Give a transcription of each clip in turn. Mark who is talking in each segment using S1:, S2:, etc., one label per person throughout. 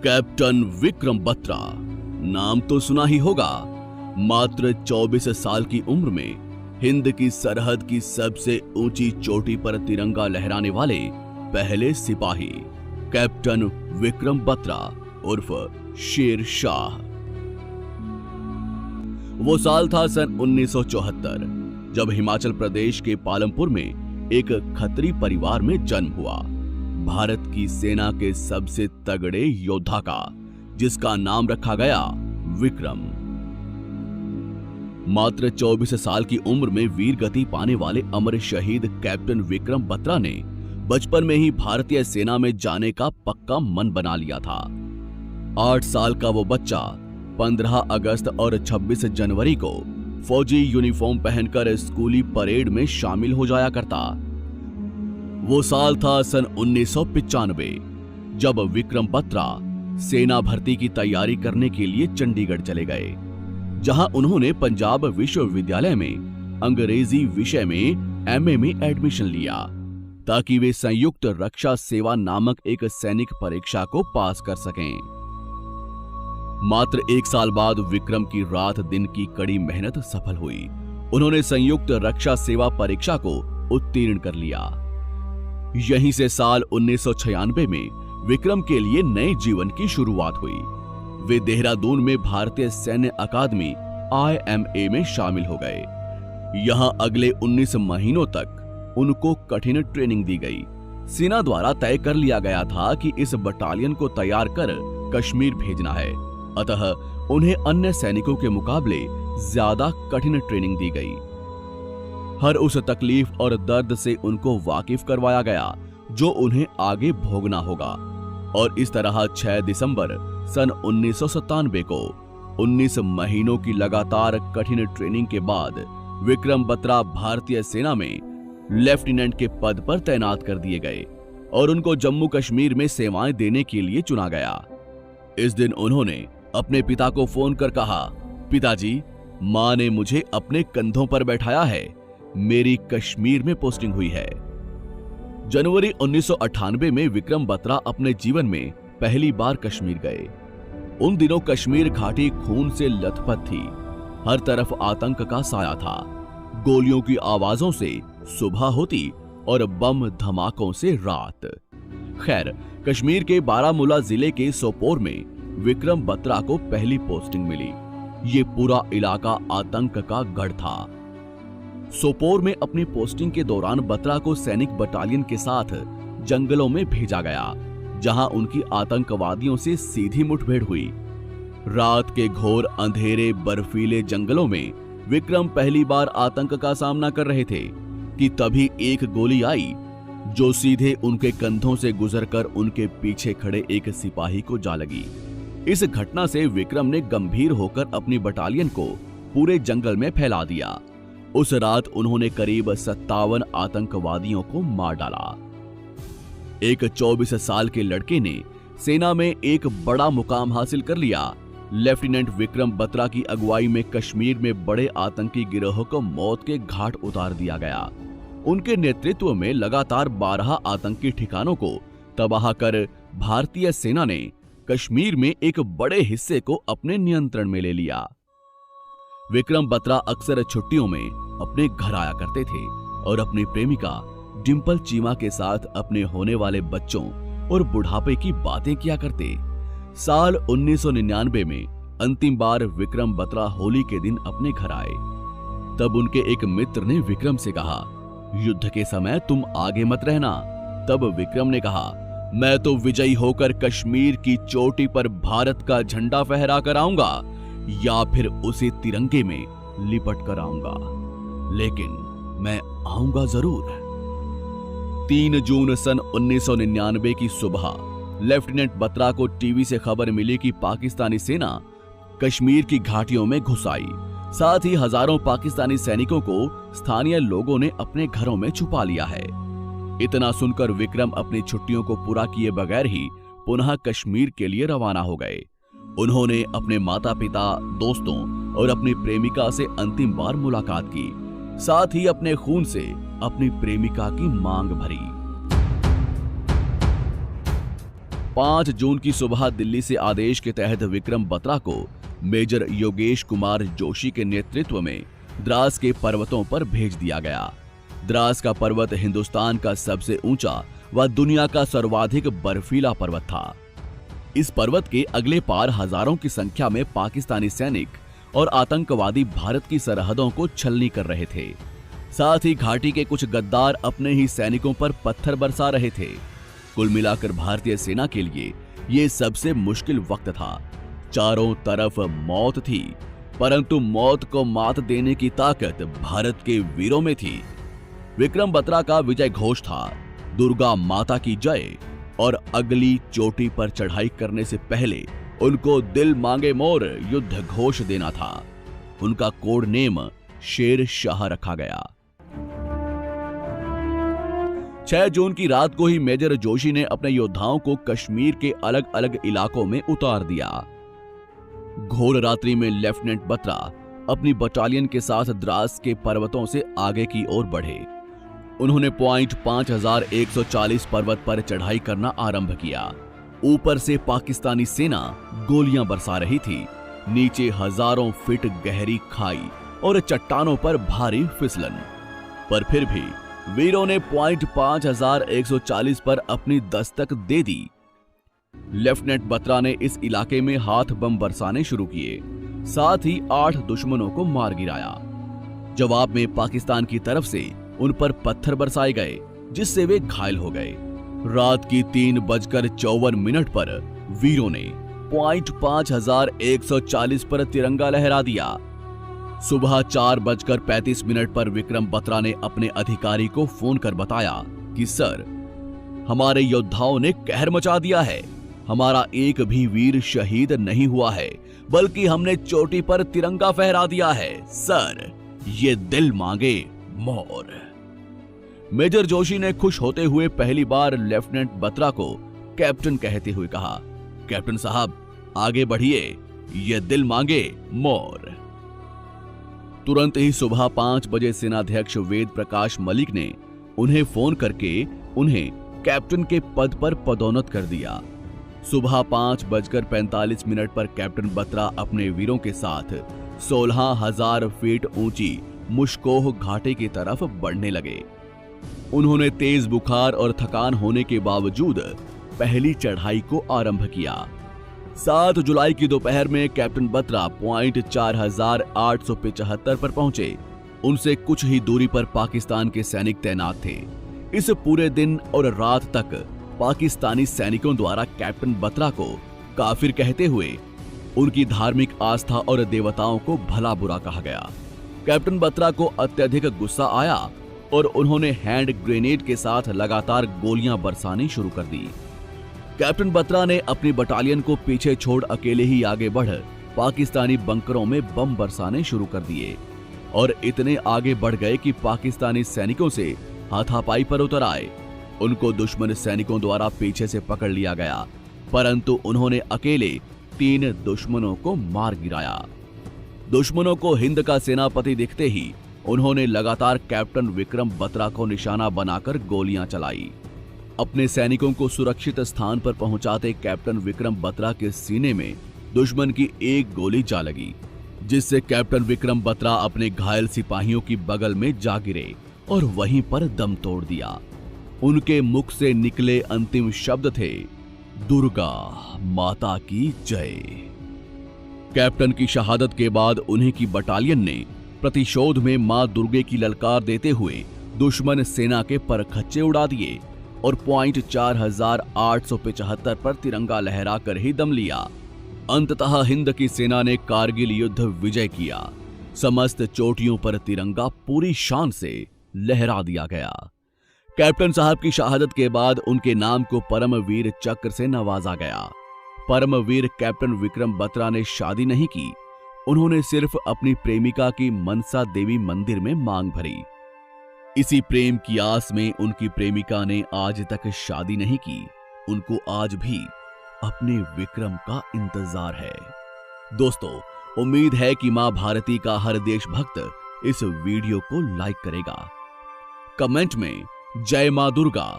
S1: Captain Vikram Batra नाम तो सुना ही होगा। मात्र 24 साल की उम्र में हिंद की सरहद की सबसे ऊंची चोटी पर तिरंगा लहराने वाले पहले सिपाही कैप्टन विक्रम बत्रा उर्फ शेर शाह। वो साल था सन 1974 जब हिमाचल प्रदेश के पालमपुर में एक खत्री परिवार में जन्म हुआ। भारत की सेना के सबसे तगड़े योद्धा का, जिसका नाम रखा गया विक्रम। मात्र 24 साल की उम्र में वीर गति पाने वाले अमर शहीद कैप्टन विक्रम बत्रा ने बचपन में ही भारतीय सेना में जाने का पक्का मन बना लिया था। 8 साल का वो बच्चा 15 अगस्त और 26 जनवरी को फौजी यूनिफॉर्म पहनकर स्कूली परेड में शामिल हो जाया करता। वो साल था सन 1995 जब विक्रम बत्रा सेना भर्ती की तैयारी करने के लिए चंडीगढ़ चले गए, जहां उन्होंने पंजाब विश्वविद्यालय में अंग्रेजी विषय में एमए में एडमिशन लिया ताकि वे संयुक्त रक्षा सेवा नामक एक सैनिक परीक्षा को पास कर सकें। मात्र 1 साल बाद विक्रम की रात दिन की कड़ी मेहनत सफल हुई। उन्होंने संयुक्त रक्षा सेवा परीक्षा को उत्तीर्ण कर लिया। यहीं से साल 1996 में विक्रम के लिए नए जीवन की शुरुआत हुई। वे देहरादून में भारतीय सैन्य अकादमी IMA में शामिल हो गए। यहां अगले 19 महीनों तक उनको कठिन ट्रेनिंग दी गई। सेना द्वारा तय कर लिया गया था कि इस बटालियन को तैयार कर कश्मीर भेजना है, अतः उन्हें अन्य सैनिकों के मुकाबले ज्यादा कठिन ट्रेनिंग दी गई। हर उस तकलीफ और दर्द से उनको वाकिफ करवाया गया जो उन्हें आगे भोगना होगा। और इस तरह 6 दिसंबर सन 1997 को 19 महीनों की लगातार कठिन ट्रेनिंग के बाद विक्रम बत्रा भारतीय सेना में लेफ्टिनेंट के पद पर तैनात कर दिए गए और उनको जम्मू कश्मीर में सेवाएं देने के लिए चुना गया। इस दिन उन्होंने अपने पिता को फोन कर कहा, पिताजी, मां ने मुझे अपने कंधों पर बैठाया है, मेरी कश्मीर में पोस्टिंग हुई है। जनवरी 1998 में विक्रम बत्रा अपने जीवन में पहली बार कश्मीर गए। उन दिनों कश्मीर घाटी खून से लथपथ थी। हर तरफ आतंक का साया था। गोलियों की आवाजों से सुबह होती और बम धमाकों से रात। खैर, कश्मीर के बारामूला जिले के सोपोर में विक्रम बत्रा को पहली पोस्टिंग मिली। ये पूरा इलाका आतंक का गढ़ था। सोपोर में अपनी पोस्टिंग के दौरान बत्रा को सैनिक बटालियन के साथ जंगलों में भेजा गया, जहां उनकी आतंकवादियों से सीधी मुठभेड़ हुई। रात के घोर अंधेरे बर्फीले जंगलों में विक्रम पहली बार आतंक का सामना कर रहे थे कि तभी एक गोली आई जो सीधे उनके कंधों से गुजरकर उनके पीछे खड़े एक सिपाही को जा लगी। इस घटना से विक्रम ने गंभीर होकर अपनी बटालियन को पूरे जंगल में फैला दिया। उस रात उन्होंने करीब 57 आतंकवादियों को मार डाला। एक 24 साल के लड़के ने सेना में एक बड़ा मुकाम हासिल कर लिया। लेफ्टिनेंट विक्रम बत्रा की अगुवाई में कश्मीर में बड़े आतंकी गिरोह को मौत के घाट उतार दिया गया। उनके नेतृत्व में लगातार 12 आतंकी ठिकानों को तबाह कर भारतीय सेना ने कश्मीर में एक बड़े हिस्से को अपने नियंत्रण में ले लिया। विक्रम बत्रा अक्सर छुट्टियों में अपने घर आया करते थे और अपनी प्रेमिका डिंपल चीमा के साथ अपने होने वाले बच्चों और बुढ़ापे की बातें किया करते। साल 1999 में अंतिम बार विक्रम बत्रा होली के दिन अपने घर आए। तब उनके एक मित्र ने विक्रम से कहा, युद्ध के समय तुम आगे मत रहना। तब विक्रम ने कहा, मैं तो विजयी होकर कश्मीर की चोटी पर भारत का झंडा फहरा कर आऊंगा या फिर उसे तिरंगे में लिपट कर आऊंगा, लेकिन मैं आऊंगा जरूर। 3 जून सन 1999 की सुबह लेफ्टिनेंट बत्रा को टीवी से खबर मिली कि पाकिस्तानी सेना कश्मीर की घाटियों में घुस आई। साथ ही हजारों पाकिस्तानी सैनिकों को स्थानीय लोगों ने अपने घरों में छुपा लिया है। इतना सुनकर विक्रम अपनी छुट्टियों को पूरा किए बगैर ही पुनः कश्मीर के लिए रवाना हो गए। उन्होंने अपने माता पिता, दोस्तों और अपनी प्रेमिका से अंतिम बार मुलाकात की। साथ ही अपने खून से अपनी प्रेमिका की मांग भरी। 5 जून की सुबह दिल्ली से आदेश के तहत विक्रम बत्रा को मेजर योगेश कुमार जोशी के नेतृत्व में द्रास के पर्वतों पर भेज दिया गया। द्रास का पर्वत हिंदुस्तान का सबसे ऊंचा व दुनिया का सर्वाधिक बर्फीला पर्वत था। इस पर्वत के अगले पार हजारों की संख्या में पाकिस्तानी सैनिक और आतंकवादी भारत की सरहदों को छलनी कर रहे थे। साथ ही घाटी के कुछ गद्दार अपने ही सैनिकों पर पत्थर बरसा रहे थे। कुल मिलाकर भारतीय सेना के लिए ये सबसे मुश्किल वक्त था। चारों तरफ मौत थी, परंतु मौत को मात देने की ताकत भारत के वीरों में थी। विक्रम बत्रा का विजय घोष था, दुर्गा माता की जय, और अगली चोटी पर चढ़ाई करने से पहले उनको दिल मांगे मोर युद्ध घोष देना था। उनका कोड नेम शेर शाह रखा गया। 6 जून की रात को ही मेजर जोशी ने अपने योद्धाओं को कश्मीर के अलग अलग इलाकों में उतार दिया। घोर रात्रि में लेफ्टिनेंट बत्रा अपनी बटालियन के साथ द्रास के पर्वतों से आगे की ओर बढ़े। उन्होंने पॉइंट 5140 पर्वत पर चढ़ाई करना आरंभ किया। ऊपर से पाकिस्तानी सेना गोलियां बरसा रही थी। नीचे हजारों फीट गहरी खाई और चट्टानों पर भारी फिसलन, पर फिर भी वीरों ने पॉइंट 5140 पर अपनी दस्तक दे दी। लेफ्टिनेंट बत्रा ने इस इलाके में हाथ बम बरसाने शुरू किए, साथ ही 8 दुश्मनों को मार गिराया। जवाब में पाकिस्तान की तरफ से उन पर पत्थर बरसाए गए, जिससे वे घायल हो गए। रात की 3:54 पर वीरों ने पॉइंट 5140 पर तिरंगा लहरा दिया। सुबह 4:35 पर विक्रम बत्रा ने अपने अधिकारी को फोन कर बताया कि सर, हमारे योद्धाओं ने कहर मचा दिया है। हमारा एक भी वीर शहीद नहीं हुआ है, बल्कि हमने चोटी पर तिरंगा फहरा दिया है। सर, ये दिल मांगे मोर। मेजर जोशी ने खुश होते हुए पहली बार लेफ्टिनेंट बत्रा को कैप्टन कहते हुए कहा, कैप्टन साहब आगे बढ़िए, ये दिल मांगे मोर। तुरंत ही सुबह 5 बजे सेनाध्यक्ष वेद प्रकाश मलिक ने उन्हें फोन करके उन्हें कैप्टन के पद पर पदोन्नत कर दिया। सुबह 5:45 पर कैप्टन बत्रा अपने वीरों के साथ 16,000 फीट ऊंची मुश्कोह घाटी की तरफ बढ़ने लगे। उन्होंने तेज बुखार और थकान होने के बावजूद पहली चढ़ाई को आरंभ किया। 7 जुलाई की दोपहर में कैप्टन बत्रा पॉइंट 4875 पर पहुंचे। उनसे कुछ ही दूरी पर पाकिस्तान के सैनिक तैनात थे। इस पूरे दिन और रात तक पाकिस्तानी सैनिकों द्वारा कैप्टन बत्रा को काफिर कहते हुए उनकी धार्मिक आस्था और देवताओं को भला बुरा कहा गया। कैप्टन बत्रा को अत्यधिक गुस्सा आया और उन्होंने हैंड ग्रेनेड के साथ लगातार गोलियां बरसानी शुरू कर दी। कैप्टन बत्रा ने अपनी बटालियन को पीछे छोड़ अकेले ही आगे बढ़ पाकिस्तानी बंकरों में बम बरसाने शुरू कर दिए और इतने आगे बढ़ गए कि पाकिस्तानी सैनिकों से हाथापाई पर उतर आए। उनको दुश्मन सैनिकों द्वारा पीछे से पकड़ लिया गया, परंतु उन्होंने अकेले 3 दुश्मनों को मार गिराया। दुश्मनों को हिंद का सेनापति दिखते ही उन्होंने लगातार कैप्टन विक्रम बत्रा को निशाना बनाकर गोलियां चलाई। अपने सैनिकों को सुरक्षित स्थान पर पहुंचाते कैप्टन विक्रम बत्रा के सीने में दुश्मन की एक गोली जा लगी, जिससे कैप्टन विक्रम बत्रा अपने घायल सिपाहियों की बगल में जा गिरे और वहीं पर दम तोड़ दिया। उनके मुख से निकले अंतिम शब्द थे, दुर्गा माता की जय। कैप्टन की शहादत के बाद उन्हीं की बटालियन ने प्रतिशोध में मां दुर्गे की ललकार देते हुए दुश्मन सेना के परखच्चे उड़ा दिए और पॉइंट 4875 पर तिरंगा लहराकर ही दम लिया। अंततः हिंद की सेना ने कारगिल युद्ध विजय किया। समस्त चोटियों पर तिरंगा पूरी शान से लहरा दिया गया। कैप्टन साहब की शहादत के बाद उनके नाम को परमवीर चक्र से नवाजा गया। परमवीर कैप्टन विक्रम बत्रा ने शादी नहीं की, उन्होंने सिर्फ अपनी प्रेमिका की मनसा देवी मंदिर में मांग भरी। इसी प्रेम की आस में उनकी प्रेमिका ने आज तक शादी नहीं की। उनको आज भी अपने विक्रम का इंतजार है। दोस्तों, उम्मीद है कि मां भारती का हर देशभक्त इस वीडियो को लाइक करेगा। कमेंट में जय मां दुर्गा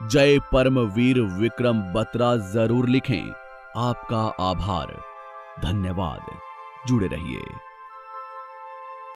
S1: जय परमवीर विक्रम बत्रा जरूर लिखें। आपका आभार, धन्यवाद। जुड़े रहिए।